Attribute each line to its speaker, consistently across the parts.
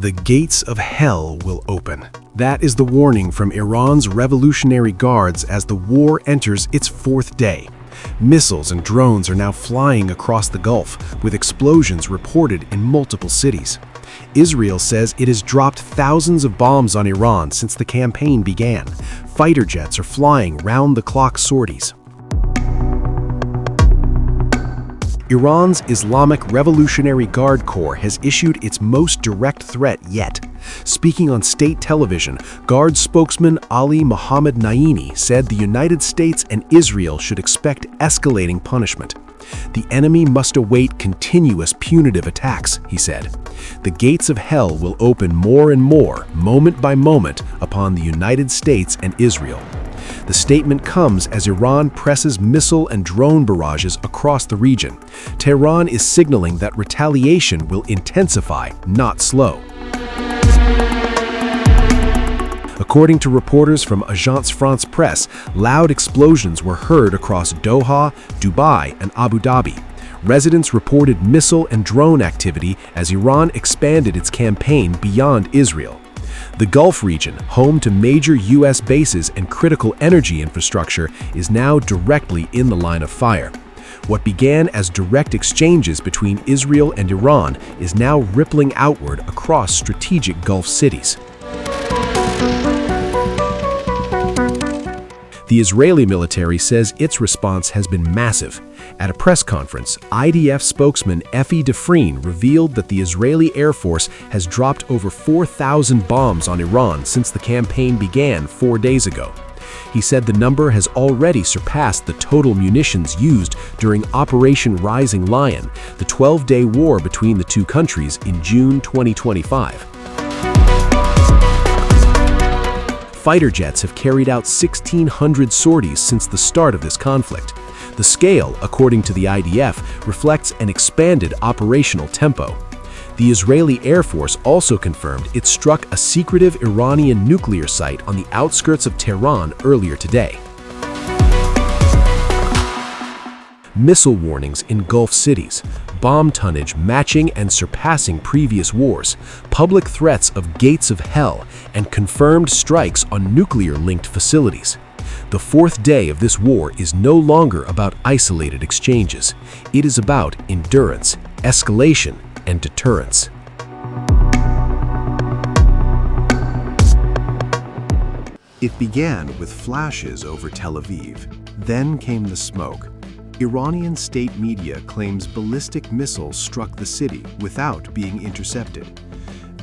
Speaker 1: The gates of hell will open. That is the warning from Iran's Revolutionary Guards as the war enters its fourth day. Missiles and drones are now flying across the Gulf, with explosions reported in multiple cities. Israel says it has dropped thousands of bombs on Iran since the campaign began. Fighter jets are flying round-the-clock sorties. Iran's Islamic Revolutionary Guard Corps has issued its most direct threat yet. Speaking on state television, Guard spokesman Ali Mohammed Naini said the United States and Israel should expect escalating punishment. The enemy must await continuous punitive attacks, he said. The gates of hell will open more and more, moment by moment, upon the United States and Israel. The statement comes as Iran presses missile and drone barrages across the region. Tehran is signaling that retaliation will intensify, not slow. According to reporters from Agence France-Presse, loud explosions were heard across Doha, Dubai, and Abu Dhabi. Residents reported missile and drone activity as Iran expanded its campaign beyond Israel. The Gulf region, home to major U.S. bases and critical energy infrastructure, is now directly in the line of fire. What began as direct exchanges between Israel and Iran is now rippling outward across strategic Gulf cities. The Israeli military says its response has been massive. At a press conference, IDF spokesman Efi Defreen revealed that the Israeli Air Force has dropped over 4,000 bombs on Iran since the campaign began 4 days ago. He said the number has already surpassed the total munitions used during Operation Rising Lion, the 12-day war between the two countries in June 2025. Fighter jets have carried out 1,600 sorties since the start of this conflict. The scale, according to the IDF, reflects an expanded operational tempo. The Israeli Air Force also confirmed it struck a secretive Iranian nuclear site on the outskirts of Tehran earlier today. Missile warnings in Gulf cities, bomb tonnage matching and surpassing previous wars, public threats of gates of hell, and confirmed strikes on nuclear-linked facilities. The fourth day of this war is no longer about isolated exchanges. It is about endurance, escalation, and deterrence. It began with flashes over Tel Aviv. Then came the smoke. Iranian state media claims ballistic missiles struck the city without being intercepted.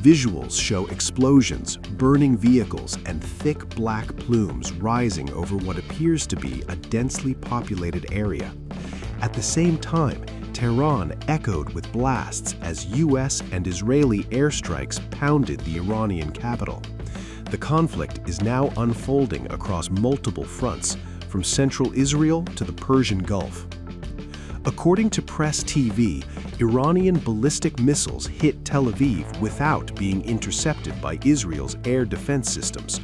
Speaker 1: Visuals show explosions, burning vehicles, and thick black plumes rising over what appears to be a densely populated area. At the same time, Tehran echoed with blasts as U.S. and Israeli airstrikes pounded the Iranian capital. The conflict is now unfolding across multiple fronts, from central Israel to the Persian Gulf. According to Press TV, Iranian ballistic missiles hit Tel Aviv without being intercepted by Israel's air defense systems.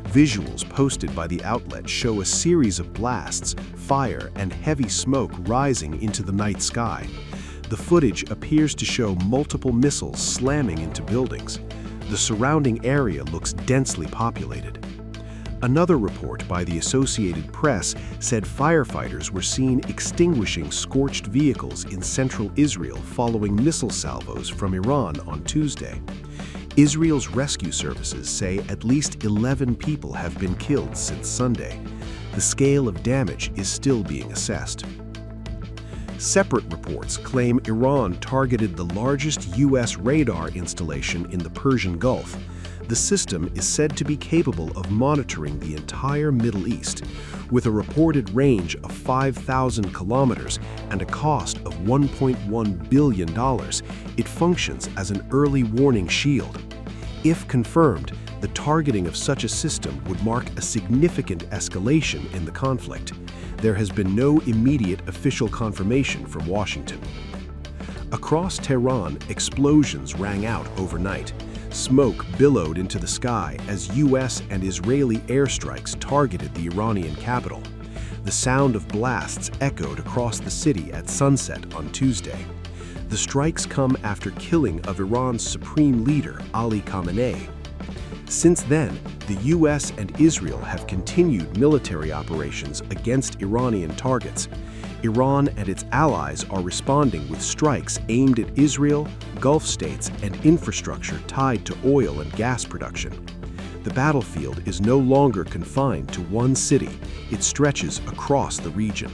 Speaker 1: Visuals posted by the outlet show a series of blasts, fire, and heavy smoke rising into the night sky. The footage appears to show multiple missiles slamming into buildings. The surrounding area looks densely populated. Another report by the Associated Press said firefighters were seen extinguishing scorched vehicles in central Israel following missile salvos from Iran on Tuesday. Israel's rescue services say at least 11 people have been killed since Sunday. The scale of damage is still being assessed. Separate reports claim Iran targeted the largest U.S. radar installation in the Persian Gulf. The system is said to be capable of monitoring the entire Middle East. With a reported range of 5,000 kilometers and a cost of $1.1 billion, it functions as an early warning shield. If confirmed, the targeting of such a system would mark a significant escalation in the conflict. There has been no immediate official confirmation from Washington. Across Tehran, explosions rang out overnight. Smoke billowed into the sky as U.S. and Israeli airstrikes targeted the Iranian capital. The sound of blasts echoed across the city at sunset on Tuesday. The strikes come after killing of Iran's supreme leader, Ali Khamenei. Since then, the US and Israel have continued military operations against Iranian targets. Iran and its allies are responding with strikes aimed at Israel, Gulf states, and infrastructure tied to oil and gas production. The battlefield is no longer confined to one city, it stretches across the region.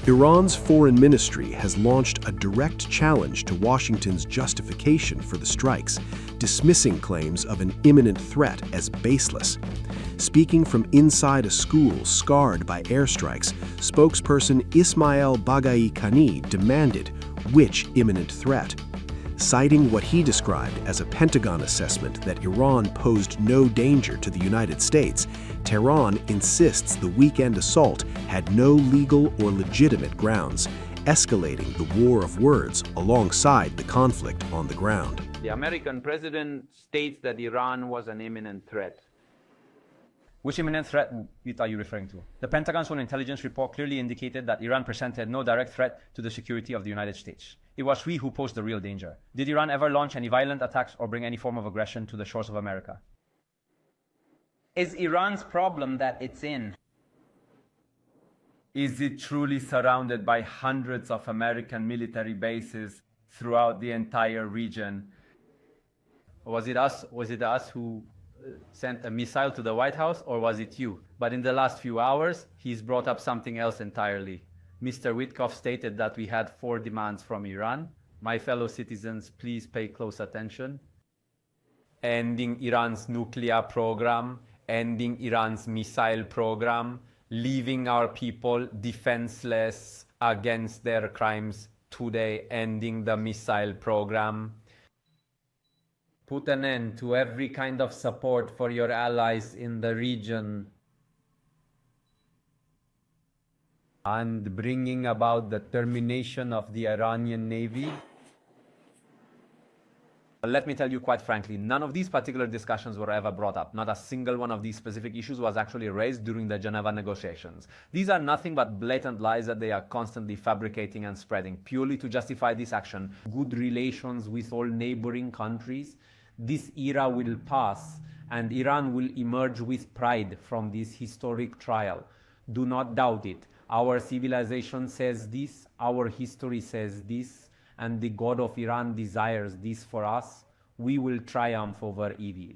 Speaker 1: Iran's foreign ministry has launched a direct challenge to Washington's justification for the strikes, dismissing claims of an imminent threat as baseless. Speaking from inside a school scarred by airstrikes, spokesperson Ismail Baghai Khani demanded which imminent threat. Citing what he described as a Pentagon assessment that Iran posed no danger to the United States, Tehran insists the weekend assault had no legal or legitimate grounds, escalating the war of words alongside the conflict on the ground.
Speaker 2: The American president states that Iran was an imminent threat.
Speaker 3: Which imminent threat are you referring to? The Pentagon's own intelligence report clearly indicated that Iran presented no direct threat to the security of the United States. It was we who posed the real danger. Did Iran ever launch any violent attacks or bring any form of aggression to the shores of America?
Speaker 2: Is Iran's problem that it's in?
Speaker 3: Is it truly surrounded by hundreds of American military bases throughout the entire region? Was it us who sent a missile to the White House, or was it you? But in the last few hours, he's brought up something else entirely. Mr. Witkoff stated that we had 4 demands from Iran. My fellow citizens, please pay close attention. Ending Iran's nuclear program, ending Iran's missile program, leaving our people defenseless against their crimes today, ending the missile program. Put an end to every kind of support for your allies in the region, and bringing about the termination of the Iranian Navy. Let me tell you quite frankly, none of these particular discussions were ever brought up. Not a single one of these specific issues was actually raised during the Geneva negotiations. These are nothing but blatant lies that they are constantly fabricating and spreading, purely to justify this action. Good relations with all neighboring countries. This era will pass, and Iran will emerge with pride from this historic trial. Do not doubt it. Our civilization says this, our history says this, and the God of Iran desires this for us. We will triumph over evil.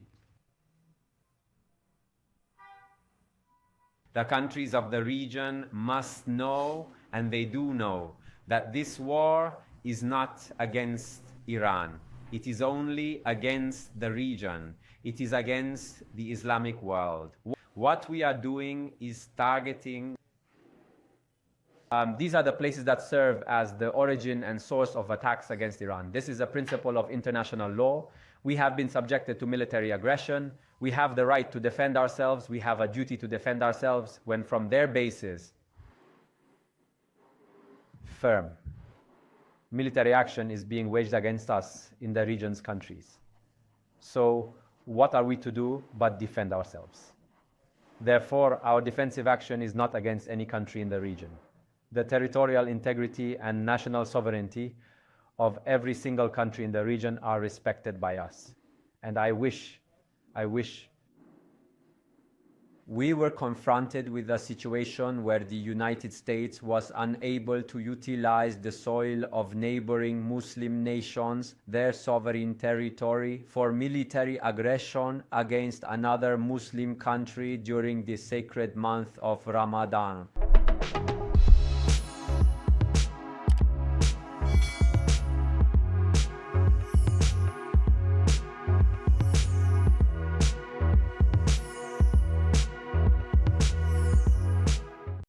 Speaker 3: The countries of the region must know, and they do know, that this war is not against Iran. It is only against the region. It is against the Islamic world. What we are doing is targeting. These are the places that serve as the origin and source of attacks against Iran. This is a principle of international law. We have been subjected to military aggression. We have the right to defend ourselves. We have a duty to defend ourselves when from their bases, firm military action is being waged against us in the region's countries. So what are we to do but defend ourselves? Therefore, our defensive action is not against any country in the region. The territorial integrity and national sovereignty of every single country in the region are respected by us. And I wish we were confronted with a situation where the United States was unable to utilize the soil of neighboring Muslim nations, their sovereign territory, for military aggression against another Muslim country during the sacred month of Ramadan.